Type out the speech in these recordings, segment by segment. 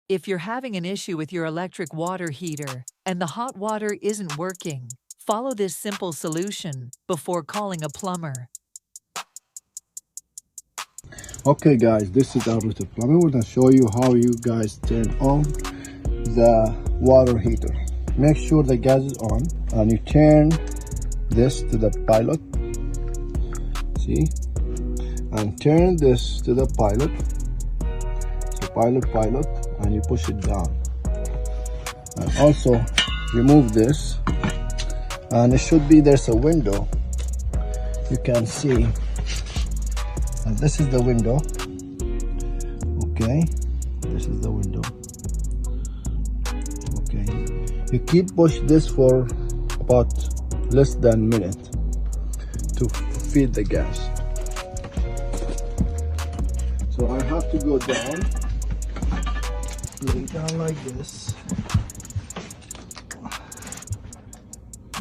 If you're having an issue with your electric water heater and the hot water isn't working, follow this simple solution before calling a plumber. Okay guys, this is our little plumber. We're gonna show you how you guys turn on the water heater. Make sure the gas is on and you turn this to the pilot. See? And turn this to the pilot. So pilot, and you push it down. And also remove this, and it should be, there's a window you can see, and this is the window. Okay, this is the window. Okay, you keep push this for about less than a minute to feed the gas. So I have to go down, put it down like this.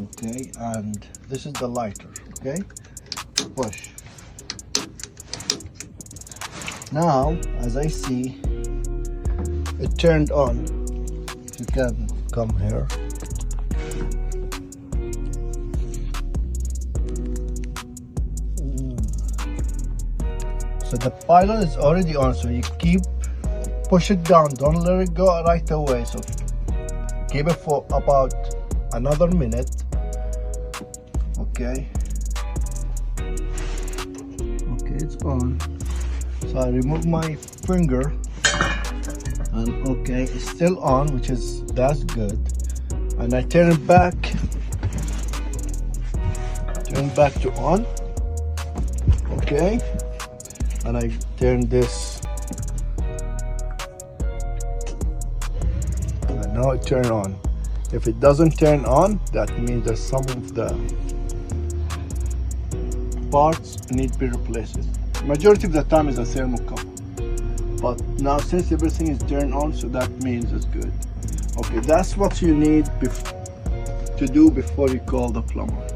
Okay, and this is the lighter. Okay, push. Now, as I see, it turned on. You can come here. So the pilot is already on, so you keep push it down, don't let it go right away. So keep it for about another minute. Okay, it's on. So I remove my finger, and okay, it's still on, that's good. And I turn it back to on. Okay, and I turn this, and now it turn on. If it doesn't turn on, that means that some of the parts need to be replaced. Majority of the time is a thermocouple, but now since everything is turned on, so that means it's good. Okay, that's what you need to do before you call the plumber.